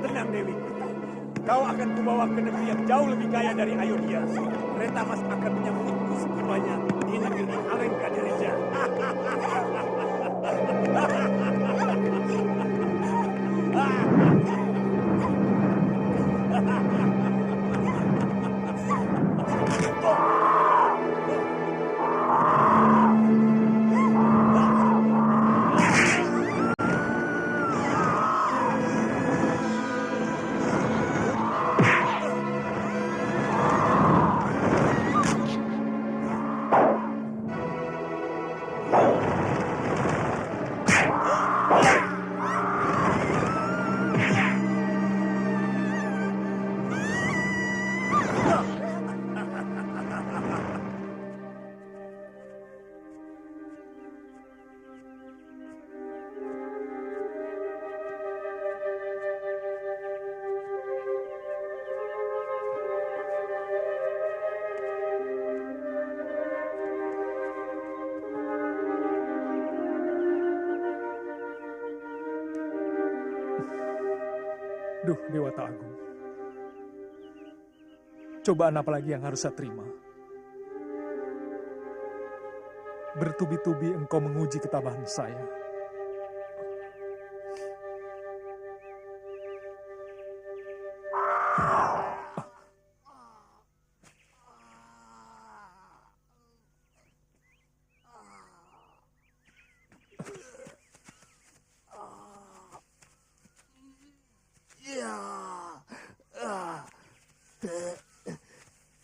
Tenang Dewi, kau akan kubawa ke negeri yang jauh lebih kaya dari Ayodhya. Kereta Mas akan menyambutku semuanya di negeri Alengka Dirija. Duh, Dewata Agung. Cobaan apa lagi yang harus saya terima? Bertubi-tubi engkau menguji ketabahan saya.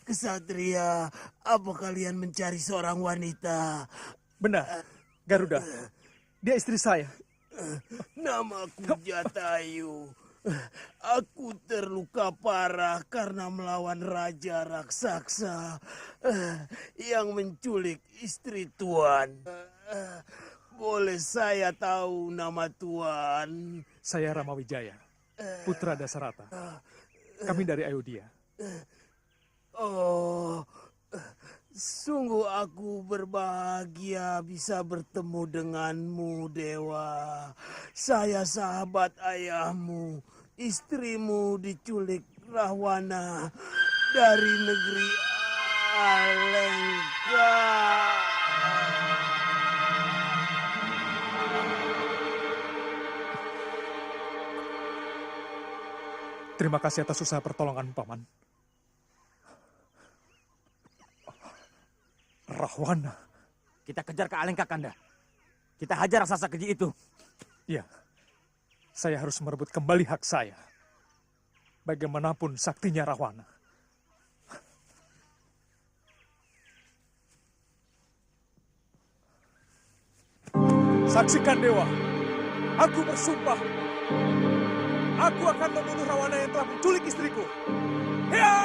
Kesatria, apa kalian mencari seorang wanita? Benar, Garuda. Dia istri saya. Namaku Jatayu. Aku terluka parah karena melawan Raja Raksasa yang menculik istri Tuan. Boleh saya tahu nama Tuan? Saya Ramawijaya, putra Dasarata. Kami dari Ayodhya. Oh, sungguh aku berbahagia bisa bertemu denganmu, Dewa. Saya sahabat ayahmu. Istrimu diculik Rahwana dari negeri Alengka. Terima kasih atas usaha pertolongan, Paman. Rahwana. Kita kejar ke Alengka, Kanda. Kita hajar raksasa keji itu. Iya. Saya harus merebut kembali hak saya. Bagaimanapun saktinya Rahwana. Saksikan Dewa. Aku bersumpah. Aku akan membunuh Rahwana yang telah menculik istriku. Hiya!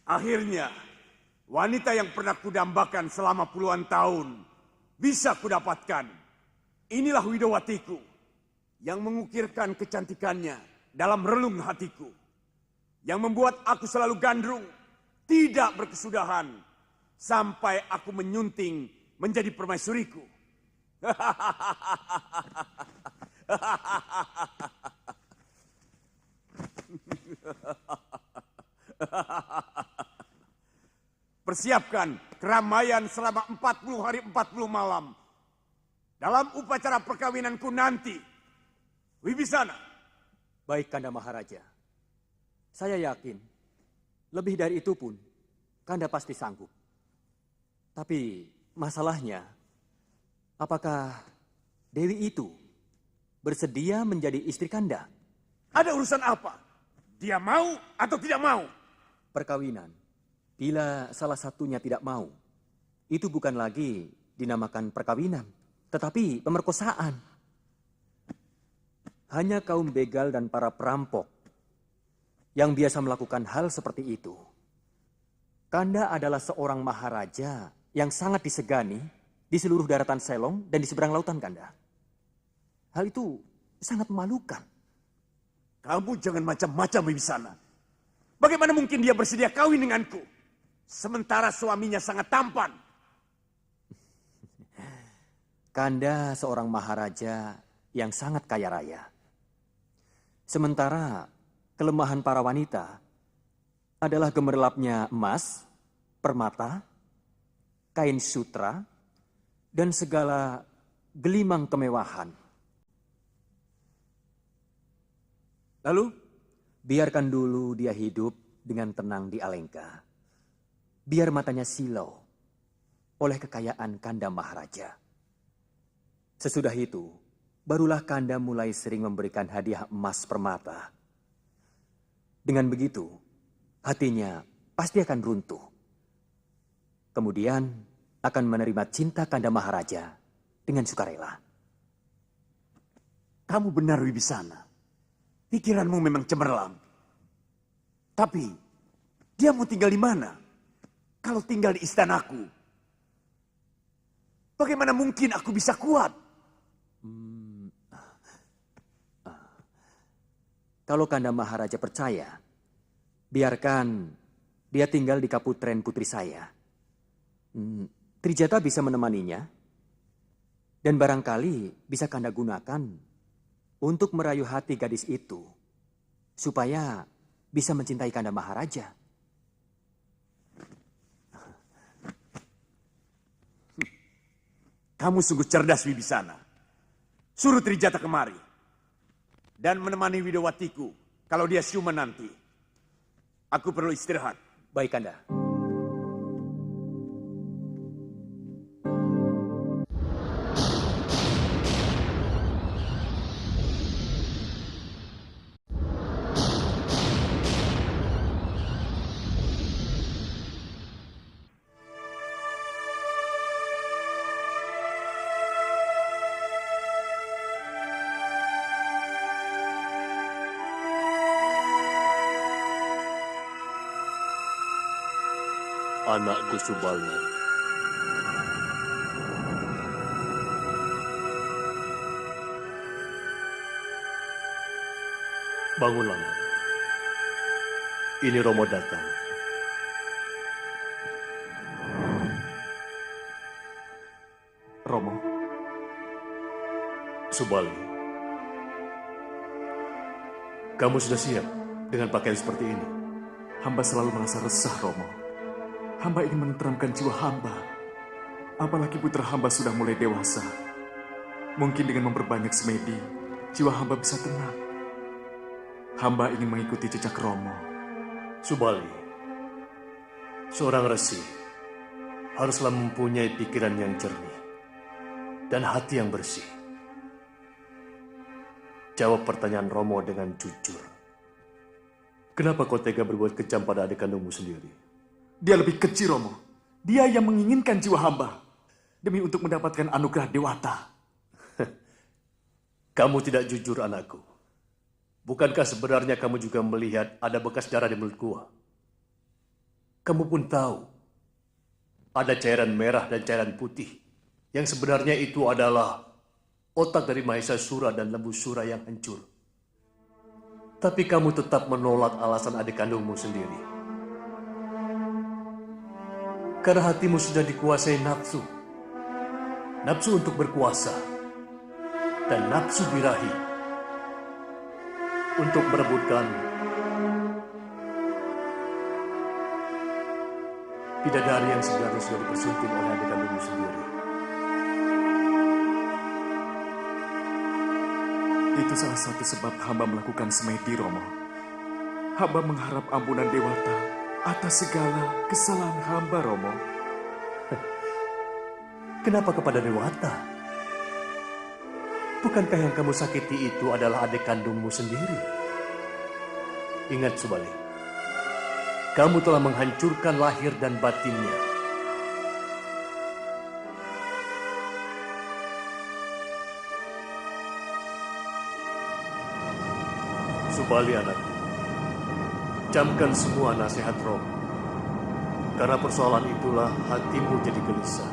Akhirnya, wanita yang pernah kudambakan selama puluhan tahun bisa kudapatkan. Inilah Widowatiku yang mengukirkan kecantikannya dalam relung hatiku. Yang membuat aku selalu gandrung, tidak berkesudahan, sampai aku menyunting menjadi permaisuriku. Persiapkan keramaian selama 40 hari 40 malam. Dalam upacara perkawinanku nanti. Wibisana. Baik, Kanda Maharaja. Saya yakin, lebih dari itu pun, Kanda pasti sanggup. Tapi masalahnya, apakah Dewi itu bersedia menjadi istri Kanda? Ada urusan apa? Dia mau atau tidak mau? Perkawinan. Bila salah satunya tidak mau, itu bukan lagi dinamakan perkawinan, tetapi pemerkosaan. Hanya kaum begal dan para perampok yang biasa melakukan hal seperti itu. Kanda adalah seorang maharaja yang sangat disegani di seluruh daratan Selong dan di seberang lautan, Kanda. Hal itu sangat memalukan. Kamu jangan macam-macam Wibisana. Bagaimana mungkin dia bersedia kawin denganku? Sementara suaminya sangat tampan. Kanda seorang maharaja yang sangat kaya raya. Sementara kelemahan para wanita adalah gemerlapnya emas, permata, kain sutra, dan segala gelimang kemewahan. Lalu, biarkan dulu dia hidup dengan tenang di Alengka. Biar matanya silau oleh kekayaan Kanda Maharaja. Sesudah itu, barulah Kanda mulai sering memberikan hadiah emas permata. Dengan begitu, hatinya pasti akan runtuh. Kemudian akan menerima cinta Kanda Maharaja dengan sukarela. Kamu benar Wibisana. Pikiranmu memang cemerlang. Tapi, dia mau tinggal di mana? Kalau tinggal di istanaku, bagaimana mungkin aku bisa kuat? kalau Kanda Maharaja percaya, biarkan dia tinggal di kaputren putri saya. Trijata bisa menemaninya, dan barangkali bisa Kanda gunakan untuk merayu hati gadis itu, supaya bisa mencintai Kanda Maharaja. Kamu sungguh cerdas, Wibisana. Suruh Trijata kemari. Dan menemani Widowatiku kalau dia siuman nanti. Aku perlu istirahat. Baik, Kanda. Anakku Subali. Bangunlah, nak. Ini Romo datang. Romo. Subali. Kamu sudah siap dengan pakaian seperti ini? Hamba selalu merasa resah, Romo. Hamba ingin menenteramkan jiwa hamba. Apalagi putra hamba sudah mulai dewasa. Mungkin dengan memperbanyak semedi, jiwa hamba bisa tenang. Hamba ingin mengikuti jejak Romo. Subali, seorang resi haruslah mempunyai pikiran yang jernih dan hati yang bersih. Jawab pertanyaan Romo dengan jujur. Kenapa kau tega berbuat kejam pada adik kandungmu sendiri? Dia lebih kecil, Romo. Dia yang menginginkan jiwa hamba demi untuk mendapatkan anugerah Dewata. Kamu tidak jujur, anakku. Bukankah sebenarnya kamu juga melihat ada bekas darah di mulut gua? Kamu pun tahu ada cairan merah dan cairan putih yang sebenarnya itu adalah otak dari Mahesa Sura dan Lembu Sura yang hancur. Tapi kamu tetap menolak alasan adik kandungmu sendiri. Karena hatimu sudah dikuasai nafsu. Nafsu untuk berkuasa. Dan nafsu birahi. Untuk merebutkan bidadari yang sebenarnya sudah dipersunting oleh adik kandungmu sendiri. Itu salah satu sebab hamba melakukan semedi, Romo. Hamba mengharap ampunan Dewata atas segala kesalahan hamba, Romo. Kenapa kepada Dewata? Bukankah yang kamu sakiti itu adalah adik kandungmu sendiri? Ingat, Subali. Kamu telah menghancurkan lahir dan batinnya. Subali, anakku. Camkan semua nasihat Romo. Karena persoalan itulah hatimu jadi gelisah.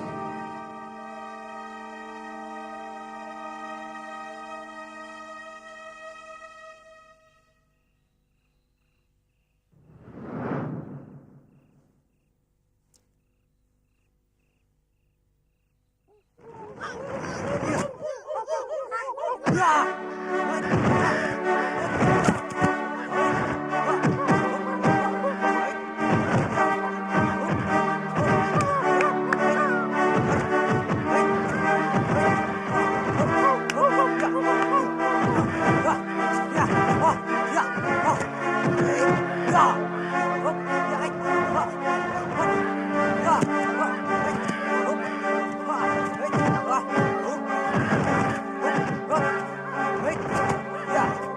Yeah.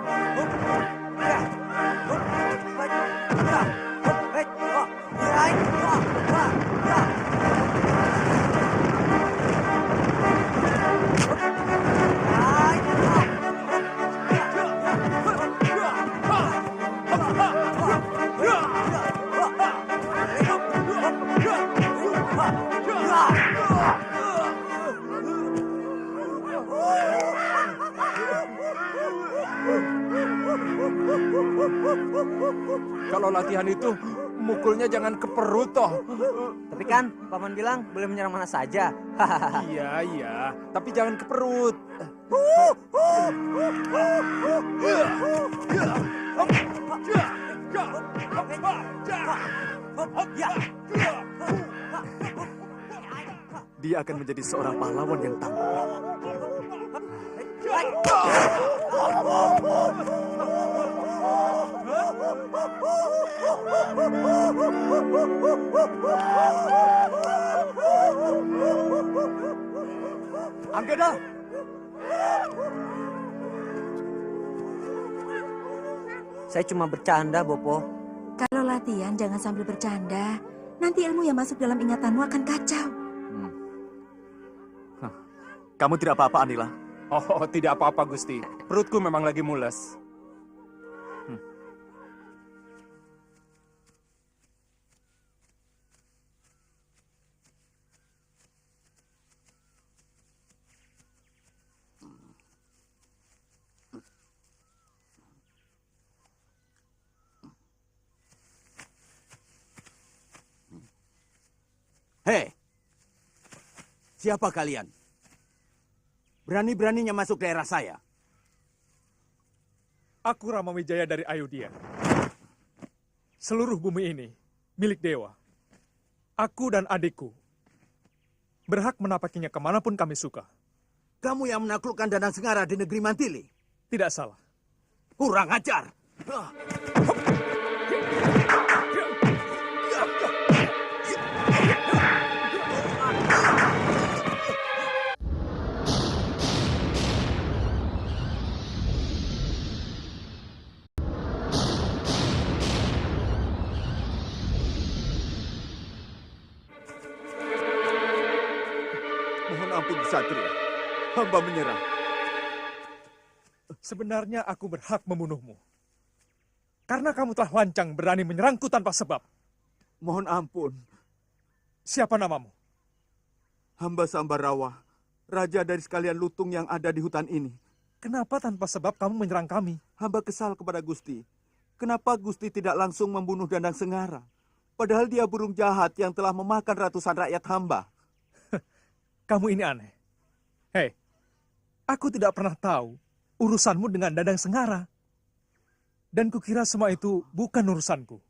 kalau latihan itu mukulnya jangan ke perut toh. Tapi kan paman bilang boleh menyerang mana saja. Iya, tapi jangan ke perut. Dia akan menjadi seorang pahlawan yang tangguh. Anggada! Saya cuma bercanda, Bopo. Kalau latihan jangan sambil bercanda. Nanti ilmu yang masuk dalam ingatanmu akan kacau. Kamu tidak apa-apa, Anila? Oh, tidak apa-apa, Gusti. Perutku memang lagi mules. Hei, siapa kalian? Berani-beraninya masuk daerah saya. Aku Rama Wijaya dari Ayodhya. Seluruh bumi ini milik dewa. Aku dan adikku berhak menapakinya kemanapun kami suka. Kamu yang menaklukkan Danang Sengara di negeri Mantili. Tidak salah. Kurang ajar. Mohon ampun, Satria. Hamba menyerah. Sebenarnya aku berhak membunuhmu. Karena kamu telah lancang berani menyerangku tanpa sebab. Mohon ampun. Siapa namamu? Hamba Sambarawa, raja dari sekalian lutung yang ada di hutan ini. Kenapa tanpa sebab kamu menyerang kami? Hamba kesal kepada Gusti. Kenapa Gusti tidak langsung membunuh Danang Sengara? Padahal dia burung jahat yang telah memakan ratusan rakyat hamba. Kamu ini aneh. Hei, aku tidak pernah tahu urusanmu dengan Danang Sengara. Dan kukira semua itu bukan urusanku.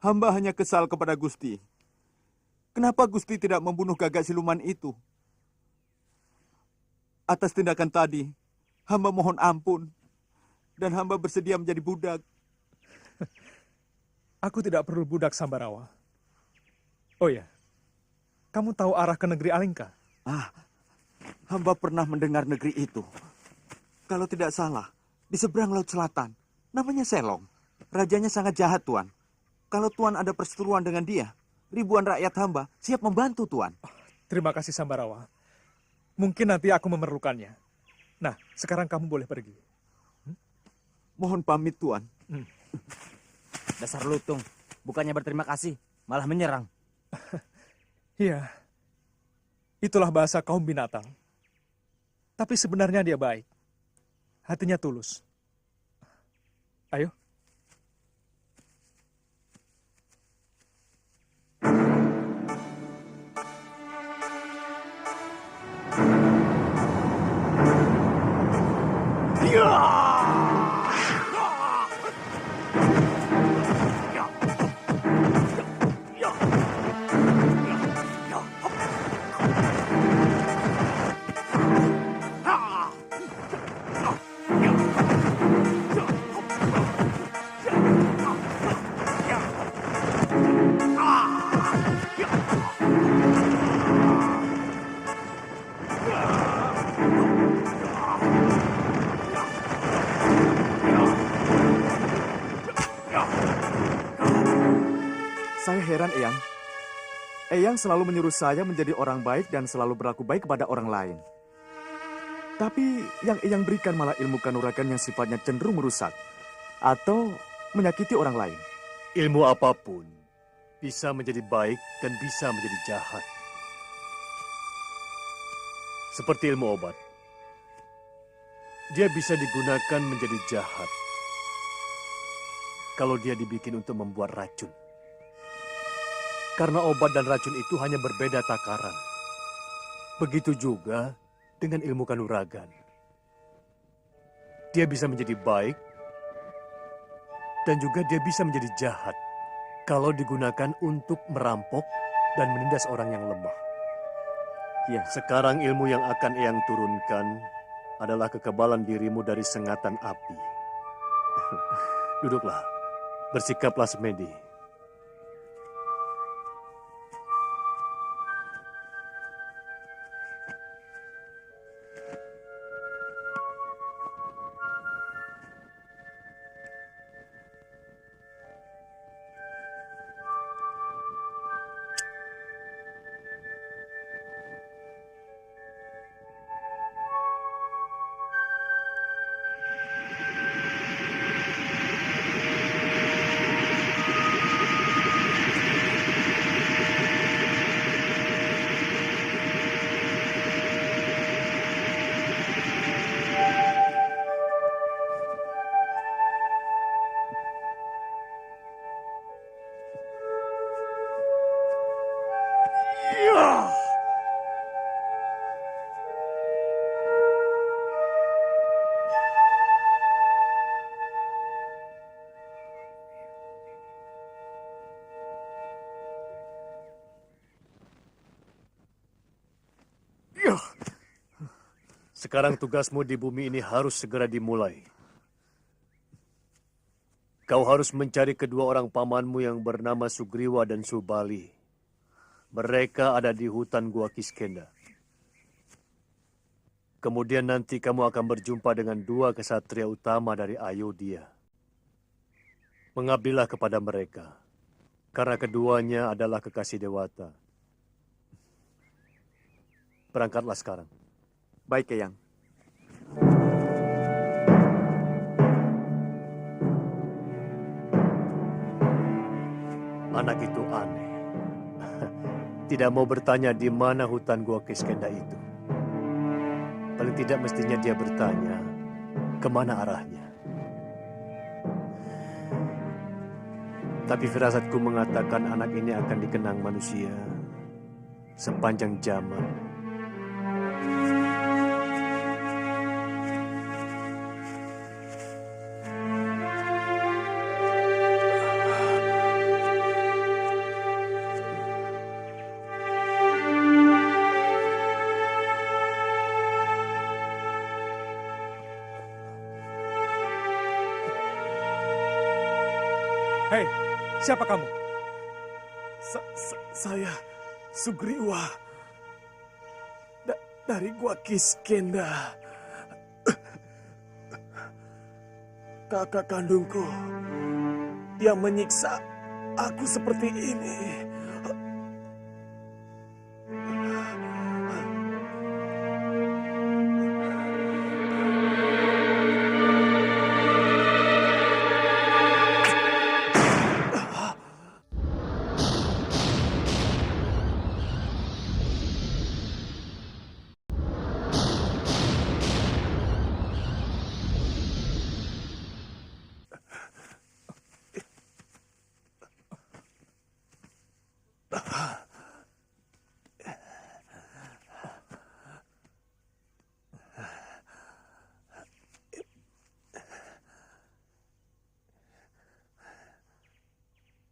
Hamba hanya kesal kepada Gusti. Kenapa Gusti tidak membunuh Gagak Siluman itu? Atas tindakan tadi, hamba mohon ampun. Dan hamba bersedia menjadi budak. Aku tidak perlu budak Sambarawa. Oh ya, kamu tahu arah ke negeri Alengka? Hamba pernah mendengar negeri itu. Kalau tidak salah, di seberang Laut Selatan. Namanya Selong. Rajanya sangat jahat, Tuan. Kalau Tuan ada perseteruan dengan dia, ribuan rakyat hamba siap membantu, Tuan. Terima kasih Sambarawa. Mungkin nanti aku memerlukannya. Nah, sekarang kamu boleh pergi. Mohon pamit, Tuan. Dasar lutung. Bukannya berterima kasih, malah menyerang. Iya, itulah bahasa kaum binatang. Tapi sebenarnya dia baik. Hatinya tulus. Ayo. Saya heran, Eyang. Eyang selalu menyuruh saya menjadi orang baik dan selalu berlaku baik kepada orang lain. Tapi yang Eyang berikan malah ilmu kanuragan yang sifatnya cenderung merusak atau menyakiti orang lain. Ilmu apapun bisa menjadi baik dan bisa menjadi jahat. Seperti ilmu obat. Dia bisa digunakan menjadi jahat. kalau dia dibikin untuk membuat racun. Karena obat dan racun itu hanya berbeda takaran. Begitu juga dengan ilmu kanuragan. Dia bisa menjadi baik, dan juga dia bisa menjadi jahat kalau digunakan untuk merampok dan menindas orang yang lemah. Ya, Sekarang ilmu yang akan Eyang turunkan adalah kekebalan dirimu dari sengatan api. Duduklah, bersikaplah semedi. Sekarang tugasmu di bumi ini harus segera dimulai. Kau harus mencari kedua orang pamanmu yang bernama Sugriwa dan Subali. Mereka ada di hutan Gua Kiskenda. Kemudian nanti kamu akan berjumpa dengan dua kesatria utama dari Ayodhya. Mengabdilah kepada mereka, karena keduanya adalah kekasih Dewata. Berangkatlah sekarang. baik Eyang. Anak itu aneh. Tidak mau bertanya di mana hutan Gua Kiskenda itu. Paling tidak mestinya dia bertanya kemana arahnya. Tapi firasatku mengatakan anak ini akan dikenang manusia sepanjang zaman. Hei, siapa kamu? Saya Sugriwa dari Gua Kiskenda. Kakak kandungku yang menyiksa aku seperti ini.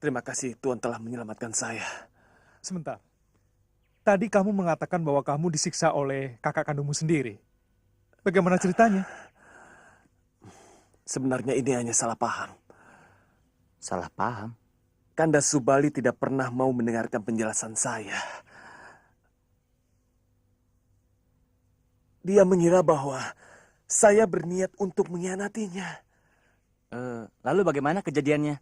Terima kasih Tuhan telah menyelamatkan saya. Sebentar. Tadi kamu mengatakan bahwa kamu disiksa oleh kakak kandungmu sendiri. Bagaimana ceritanya? Sebenarnya ini hanya salah paham. Salah paham? Kanda Subali tidak pernah mau mendengarkan penjelasan saya. Dia mengira bahwa saya berniat untuk mengkhianatinya. Lalu bagaimana kejadiannya?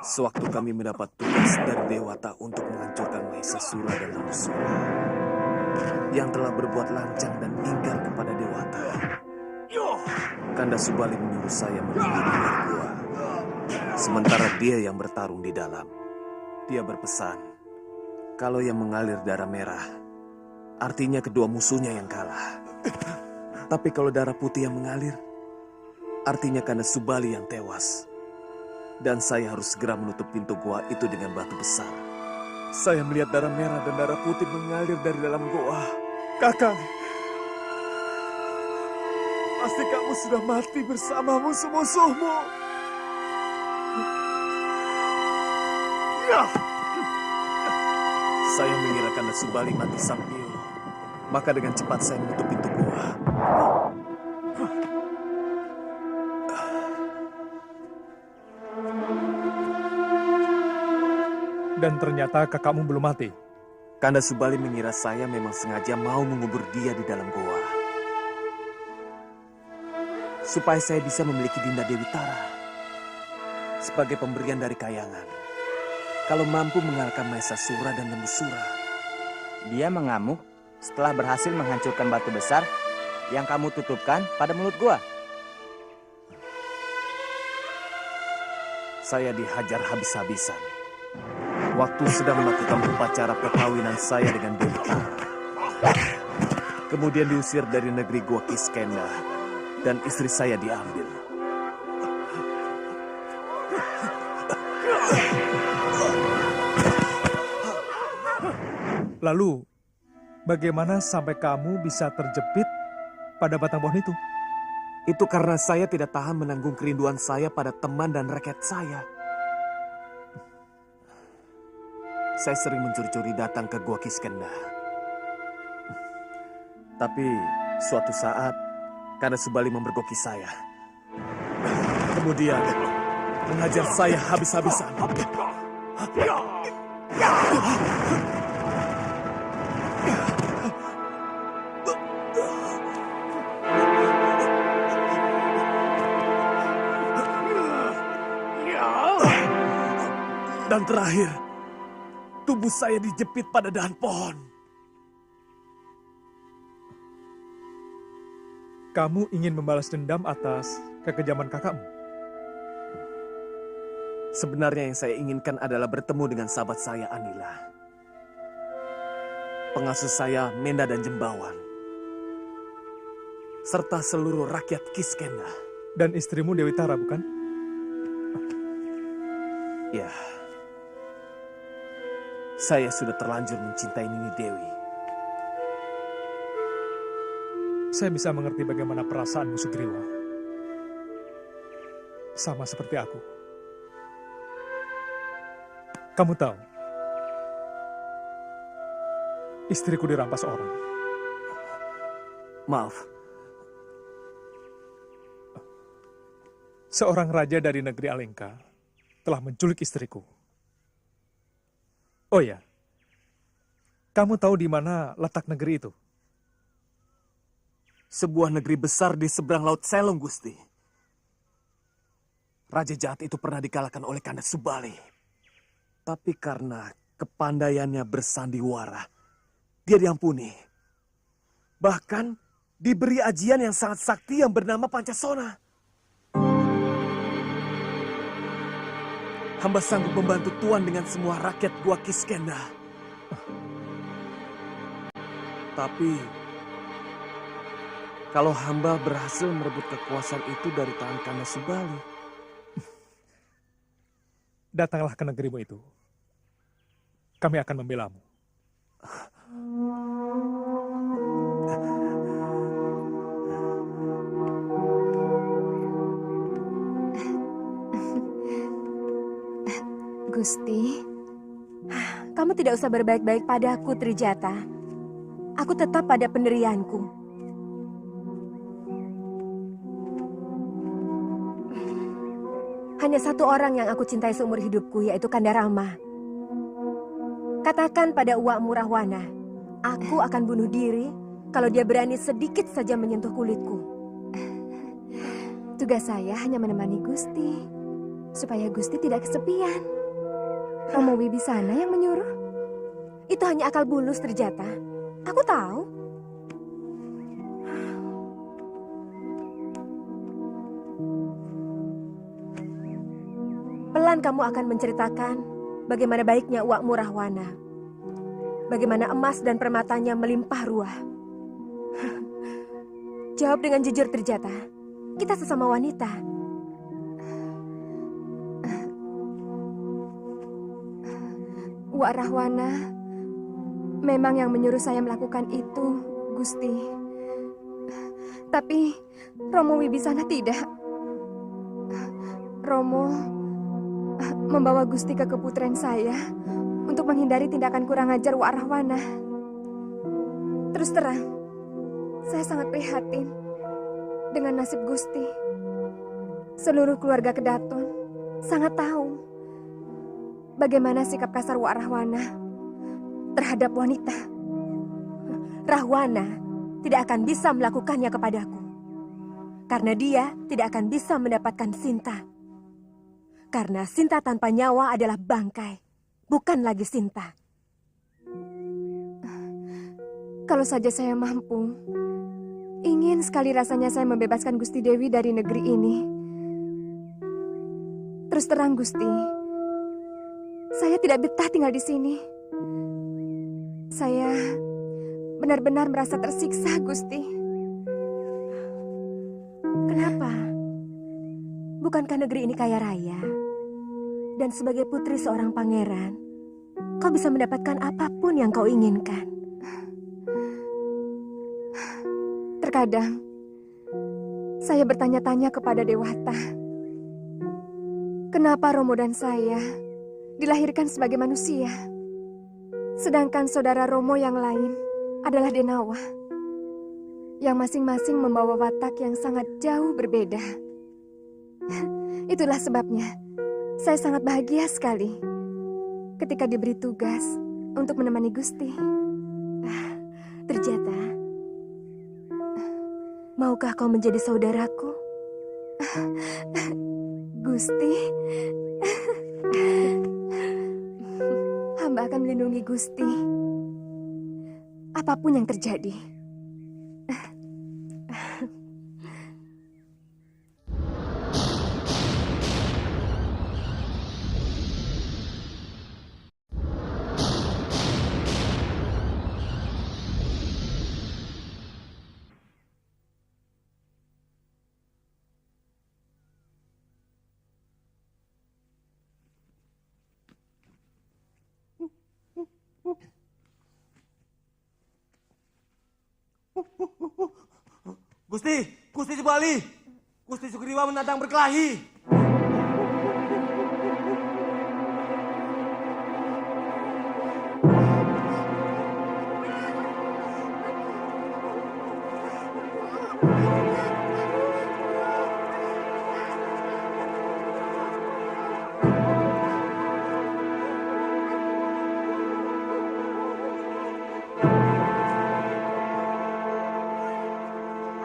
Sewaktu kami mendapat tugas dari Dewata untuk menghancurkan Mahesasura dan Lamsura yang telah berbuat lancang dan ingkar kepada Dewata, Kanda Subali menyuruh saya menunggu di luar gua. Sementara dia yang bertarung di dalam. Dia berpesan, kalau yang mengalir darah merah, artinya kedua musuhnya yang kalah. Tapi kalau darah putih yang mengalir, artinya Kanda Subali yang tewas. Dan saya harus segera menutup pintu gua itu dengan batu besar. Saya melihat darah merah dan darah putih mengalir dari dalam gua. Kakang, pasti kamu sudah mati bersama musuh-musuhmu. Ya. Saya mengira Kanda Subali mati sambil. Maka dengan cepat saya menutup pintu gua. Dan ternyata kakakmu belum mati. Kanda Subali mengira saya memang sengaja mau mengubur dia di dalam goa. Supaya saya bisa memiliki Dinda Dewi Tara. Sebagai pemberian dari Kayangan. Kalau mampu mengalahkan Mahesasura dan Lembusura. Dia mengamuk setelah berhasil menghancurkan batu besar yang kamu tutupkan pada mulut gua. Saya dihajar habis-habisan. Waktu sedang melakukan upacara perkawinan saya dengan Dewi Tara. Kemudian diusir dari negeri Gua Kiskenda dan istri saya diambil. Lalu, bagaimana sampai kamu bisa terjepit pada batang pohon itu? Itu karena saya tidak tahan menanggung kerinduan saya pada teman dan rakyat saya. Saya sering mencuri-curi datang ke Gua Kiskenda. Tapi suatu saat, Kanda Subali memergoki saya. Kemudian, menghajar saya habis-habisan. Dan terakhir, tubuh saya dijepit pada dahan pohon. Kamu ingin membalas dendam atas kekejaman kakakmu? Sebenarnya yang saya inginkan adalah bertemu dengan sahabat saya Anila. Pengasuh saya Menda dan Jembawan. Serta seluruh rakyat Kiskenda. Dan istrimu Dewi Tara, bukan? Ya. Saya sudah terlanjur mencintai Nini Dewi. Saya bisa mengerti bagaimana perasaanmu, Sugriwa. Sama seperti aku. Kamu tahu, istriku dirampas orang. Maaf. Seorang raja dari negeri Alengka telah menculik istriku. Oh ya, kamu tahu di mana letak negeri itu? Sebuah negeri besar di seberang Laut Selong, Gusti. Raja jahat itu pernah dikalahkan oleh Kanda Subali. Tapi karena kepandaiannya bersandiwara, dia diampuni. Bahkan diberi ajian yang sangat sakti yang bernama Pancasona. Hamba sanggup membantu Tuan dengan semua rakyat Gua Kiskenda. Tapi, kalau hamba berhasil merebut kekuasaan itu dari tangan Kanda Subali, Datanglah ke negerimu itu. Kami akan membelamu. Gusti, kamu tidak usah berbaik-baik padaku, Trijata. Aku tetap pada pendirianku. Hanya satu orang yang aku cintai seumur hidupku, yaitu Kanda Rama. Katakan pada Uak Murahwana, aku akan bunuh diri kalau dia berani sedikit saja menyentuh kulitku. Tugas saya hanya menemani Gusti, supaya Gusti tidak kesepian. Romo Wibisana yang menyuruh? Itu hanya akal bulus, Trijata. Aku tahu. Pelan kamu akan menceritakan bagaimana baiknya Uak Murahwana. Bagaimana emas dan permatanya melimpah ruah. Jawab dengan jujur, Trijata. Kita sesama wanita. Wak Rahwana memang yang menyuruh saya melakukan itu, Gusti. Tapi Romo Wibisana tidak. Romo membawa Gusti ke keputren saya untuk menghindari tindakan kurang ajar Wak Rahwana. Terus terang, saya sangat prihatin dengan nasib Gusti. Seluruh keluarga Kedaton sangat tahu bagaimana sikap kasar Wak Rahwana terhadap wanita. Rahwana tidak akan bisa melakukannya kepadaku. Karena dia tidak akan bisa mendapatkan Sinta. Karena Sinta tanpa nyawa adalah bangkai, bukan lagi Sinta. Kalau saja saya mampu, ingin sekali rasanya saya membebaskan Gusti Dewi dari negeri ini. Terus terang Gusti, saya tidak betah tinggal di sini. Saya benar-benar merasa tersiksa, Gusti. Kenapa? Bukankah negeri ini kaya raya? Dan sebagai putri seorang pangeran, kau bisa mendapatkan apapun yang kau inginkan. Terkadang, saya bertanya-tanya kepada Dewata, kenapa Romo dan saya dilahirkan sebagai manusia, sedangkan saudara Romo yang lain adalah Denawa, yang masing-masing membawa watak yang sangat jauh berbeda. Itulah sebabnya saya sangat bahagia sekali ketika diberi tugas untuk menemani Gusti. Terjata, maukah kau menjadi saudaraku? Gusti, hamba akan melindungi Gusti apapun yang terjadi. Gusti Subali, Gusti Sugriwa menantang berkelahi.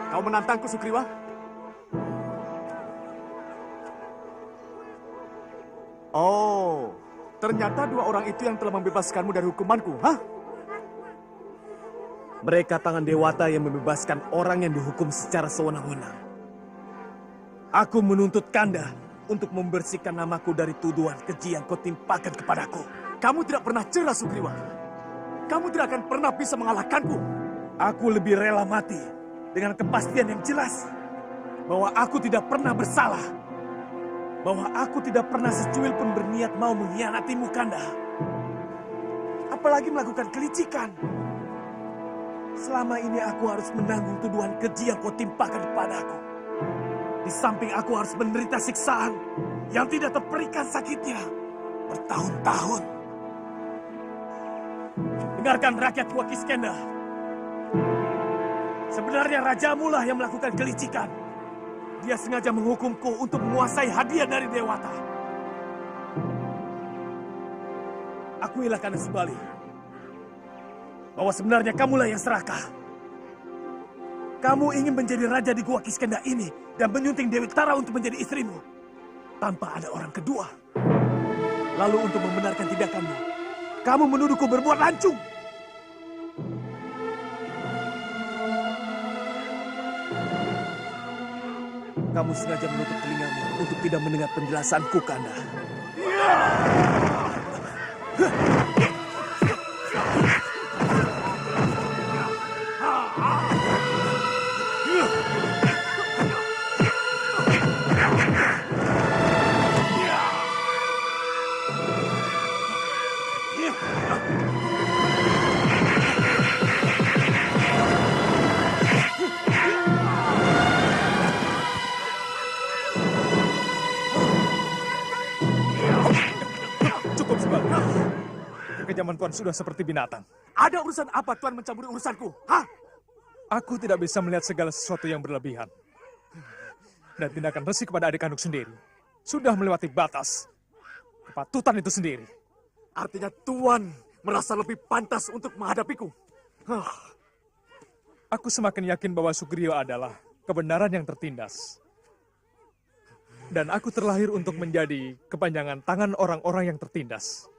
Kau menantangku, Sugriwa? Oh, ternyata dua orang itu yang telah membebaskanmu dari hukumanku, hah? Mereka tangan Dewata yang membebaskan orang yang dihukum secara sewenang-wenang. Aku menuntut Kanda untuk membersihkan namaku dari tuduhan keji yang kau timpakan kepadaku. Kamu tidak pernah cerah, Sugriwa. Kamu tidak akan pernah bisa mengalahkanku. Aku lebih rela mati dengan kepastian yang jelas bahwa aku tidak pernah bersalah, bahwa aku tidak pernah secuil pun berniat mau mengkhianatimu, Kanda. Apalagi melakukan kelicikan. Selama ini aku harus menanggung tuduhan keji yang kau timpakan kepadaku. Di samping aku harus menderita siksaan yang tidak terperikan sakitnya bertahun-tahun. Dengarkan rakyat Wakiskenda. Sebenarnya rajamu lah yang melakukan kelicikan. Dia sengaja menghukumku untuk menguasai hadiah dari Dewata. Akuilah Kanda Subali bahwa sebenarnya kamulah yang serakah. Kamu ingin menjadi raja di Gua Kiskenda ini dan menyunting Dewi Tara untuk menjadi istrimu tanpa ada orang kedua. Lalu untuk membenarkan tindakanmu, kamu menuduhku berbuat lancung. Kamu sengaja menutup telingamu untuk tidak mendengar penjelasanku, Kanda. pengalaman Tuan sudah seperti binatang. Ada urusan apa Tuan mencampuri urusanku? Hah? Aku tidak bisa melihat segala sesuatu yang berlebihan. Dan tindakan Resi kepada adik kandung sendiri sudah melewati batas kepatutan itu sendiri. Artinya Tuan merasa lebih pantas untuk menghadapiku. Aku semakin yakin bahwa Sugriwa adalah kebenaran yang tertindas. Dan aku terlahir untuk menjadi kepanjangan tangan orang-orang yang tertindas.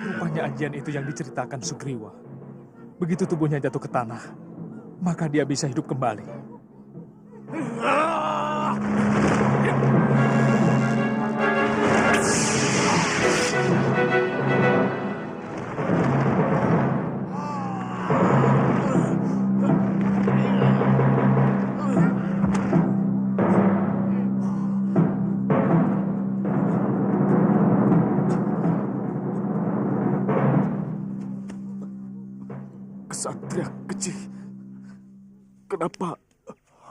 Rupanya ajian itu yang diceritakan Sugriwa. Begitu tubuhnya jatuh ke tanah, maka dia bisa hidup kembali. Kesatria kecil, kenapa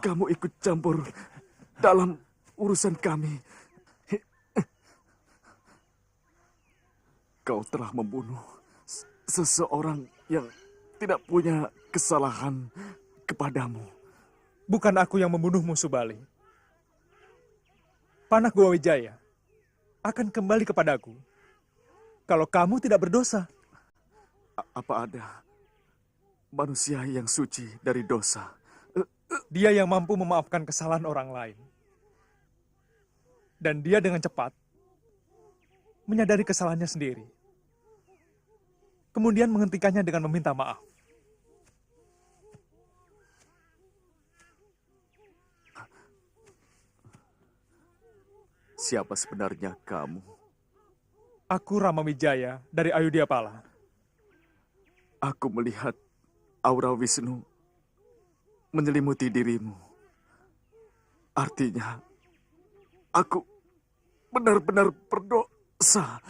kamu ikut campur dalam urusan kami? Kau telah membunuh seseorang yang tidak punya kesalahan kepadamu. Bukan aku yang membunuhmu, Subali. Panah Gowa Wijaya akan kembali kepadaku kalau kamu tidak berdosa. Apa ada manusia yang suci dari dosa? Dia yang mampu memaafkan kesalahan orang lain. Dan dia dengan cepat menyadari kesalahannya sendiri. Kemudian menghentikannya dengan meminta maaf. Siapa sebenarnya kamu? Aku Rama Wijaya dari Ayudiapala. Aku melihat aura Wisnu menyelimuti dirimu. Artinya, aku benar-benar berdosa.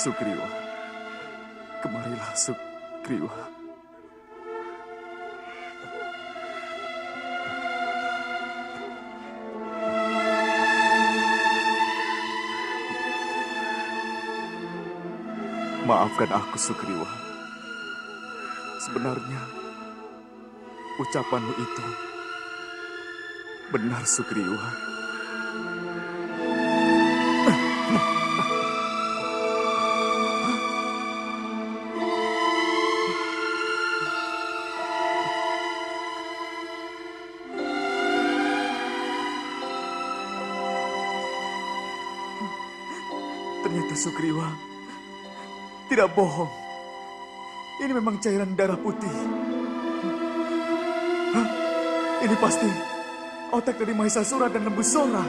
Sugriwa, kemarilah Sugriwa. Maafkan aku, Sugriwa. Sebenarnya, ucapanmu itu benar, Sugriwa. Ternyata Sugriwa tidak bohong. Ini memang cairan darah putih. Hah? Ini pasti otak dari Mahesasura dan Lembusora.